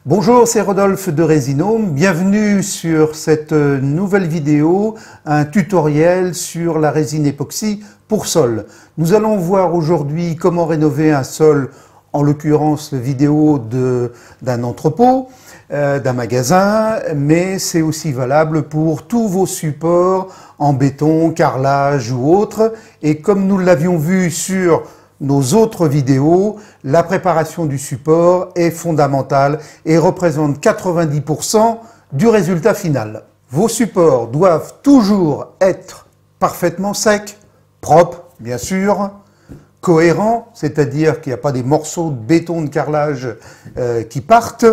Bonjour, c'est Rodolphe de Resinome. Bienvenue sur cette nouvelle vidéo, un tutoriel sur la résine époxy pour sol. Nous allons voir aujourd'hui comment rénover un sol, en l'occurrence la vidéo d'un entrepôt, d'un magasin, mais c'est aussi valable pour tous vos supports en béton, carrelage ou autres. Et comme nous l'avions vu sur nos autres vidéos, la préparation du support est fondamentale et représente 90% du résultat final. Vos supports doivent toujours être parfaitement secs, propres bien sûr, cohérents, c'est-à-dire qu'il n'y a pas des morceaux de béton de carrelage qui partent,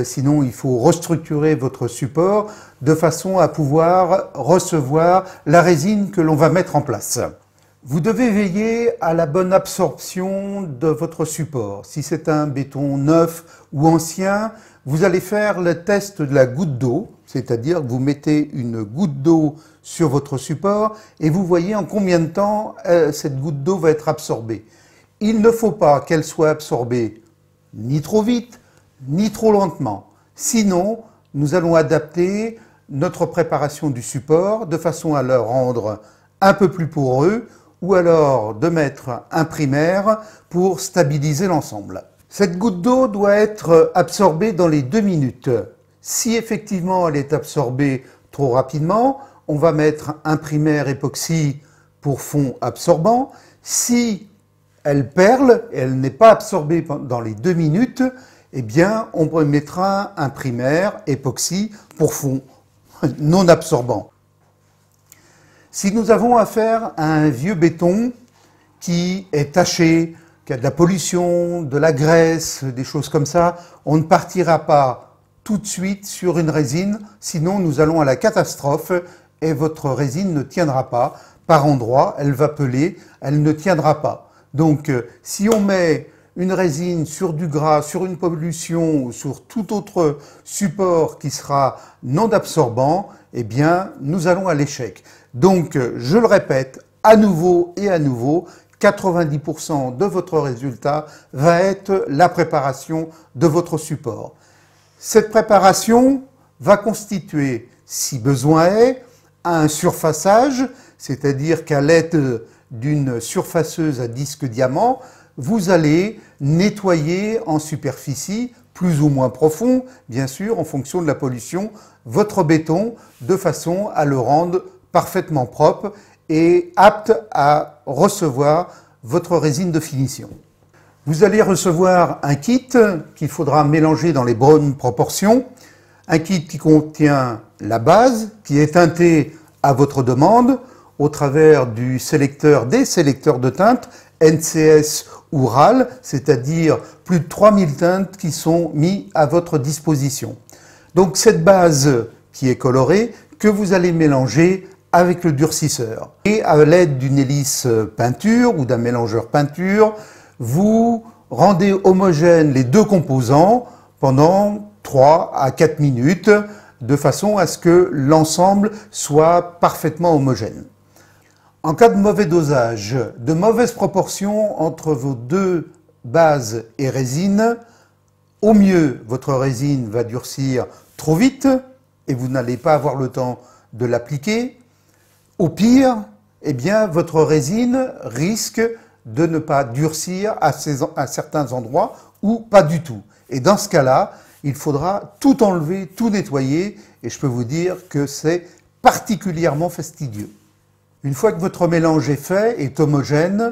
sinon il faut restructurer votre support de façon à pouvoir recevoir la résine que l'on va mettre en place. Vous devez veiller à la bonne absorption de votre support. Si c'est un béton neuf ou ancien, vous allez faire le test de la goutte d'eau, c'est-à-dire que vous mettez une goutte d'eau sur votre support et vous voyez en combien de temps cette goutte d'eau va être absorbée. Il ne faut pas qu'elle soit absorbée ni trop vite, ni trop lentement. Sinon, nous allons adapter notre préparation du support de façon à le rendre un peu plus poreux, ou alors de mettre un primaire pour stabiliser l'ensemble. Cette goutte d'eau doit être absorbée dans les 2 minutes. Si effectivement elle est absorbée trop rapidement, on va mettre un primaire époxy pour fond absorbant. Si elle perle et elle n'est pas absorbée dans les 2 minutes, eh bien on mettra un primaire époxy pour fond non absorbant. Si nous avons affaire à un vieux béton qui est taché, qui a de la pollution, de la graisse, des choses comme ça, on ne partira pas tout de suite sur une résine, sinon nous allons à la catastrophe et votre résine ne tiendra pas. Par endroits, elle va peler, elle ne tiendra pas. Donc si on met une résine sur du gras, sur une pollution ou sur tout autre support qui sera non absorbant, eh bien nous allons à l'échec. Donc, je le répète à nouveau et à nouveau, 90% de votre résultat va être la préparation de votre support. Cette préparation va constituer, si besoin est, un surfaçage, c'est-à-dire qu'à l'aide d'une surfaceuse à disque diamant, vous allez nettoyer en superficie, plus ou moins profond, bien sûr, en fonction de la pollution, votre béton, de façon à le rendre parfaitement propre et apte à recevoir votre résine de finition. Vous allez recevoir un kit qu'il faudra mélanger dans les bonnes proportions, un kit qui contient la base, qui est teintée à votre demande au travers des sélecteurs de teintes NCS ou RAL, c'est-à-dire plus de 3000 teintes qui sont mises à votre disposition. Donc cette base qui est colorée, que vous allez mélanger avec le durcisseur. Et à l'aide d'une hélice peinture ou d'un mélangeur peinture, vous rendez homogènes les deux composants pendant 3 à 4 minutes, de façon à ce que l'ensemble soit parfaitement homogène. En cas de mauvais dosage, de mauvaise proportion entre vos deux bases et résine, au mieux, votre résine va durcir trop vite et vous n'allez pas avoir le temps de l'appliquer. Au pire, eh bien, votre résine risque de ne pas durcir à certains endroits ou pas du tout. Et dans ce cas-là, il faudra tout enlever, tout nettoyer, et je peux vous dire que c'est particulièrement fastidieux. Une fois que votre mélange est fait, est homogène,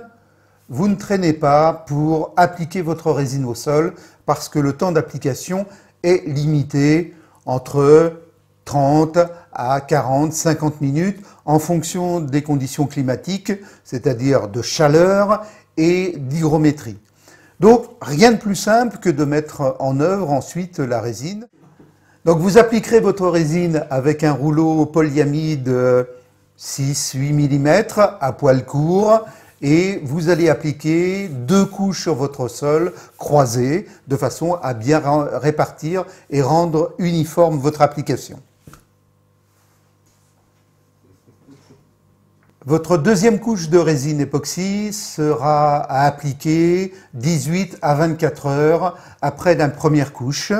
vous ne traînez pas pour appliquer votre résine au sol parce que le temps d'application est limité entre 30 à 40, 50 minutes en fonction des conditions climatiques, c'est-à-dire de chaleur et d'hygrométrie. Donc rien de plus simple que de mettre en œuvre ensuite la résine. Donc vous appliquerez votre résine avec un rouleau polyamide 6-8 mm à poil court et vous allez appliquer 2 couches sur votre sol croisées de façon à bien répartir et rendre uniforme votre application. Votre deuxième couche de résine époxy sera à appliquer 18 à 24 heures après la première couche.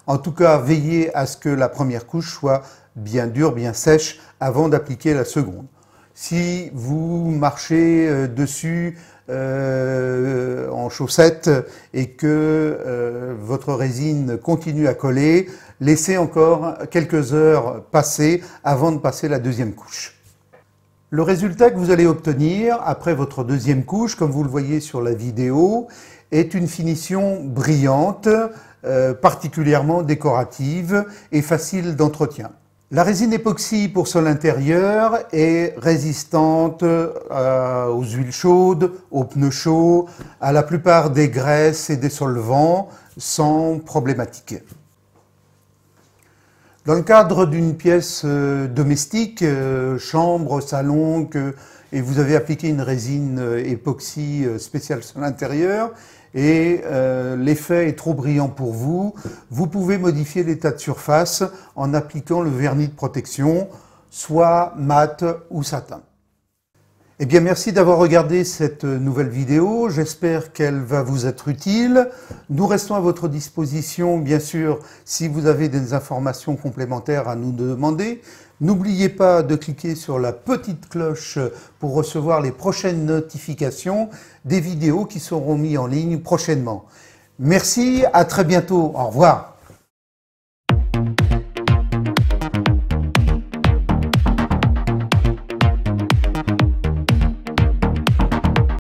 En tout cas, veillez à ce que la première couche soit bien dure, bien sèche avant d'appliquer la seconde. Si vous marchez dessus en chaussettes et que votre résine continue à coller, laissez encore quelques heures passer avant de passer la deuxième couche. Le résultat que vous allez obtenir après votre deuxième couche, comme vous le voyez sur la vidéo, est une finition brillante, particulièrement décorative et facile d'entretien. La résine époxy pour sol intérieur est résistante aux huiles chaudes, aux pneus chauds, à la plupart des graisses et des solvants sans problématique. Dans le cadre d'une pièce domestique, chambre, salon, et vous avez appliqué une résine époxy spéciale sur l'intérieur et l'effet est trop brillant pour vous, vous pouvez modifier l'état de surface en appliquant le vernis de protection, soit mat ou satin. Eh bien, merci d'avoir regardé cette nouvelle vidéo. J'espère qu'elle va vous être utile. Nous restons à votre disposition, bien sûr, si vous avez des informations complémentaires à nous demander. N'oubliez pas de cliquer sur la petite cloche pour recevoir les prochaines notifications des vidéos qui seront mises en ligne prochainement. Merci, à très bientôt. Au revoir.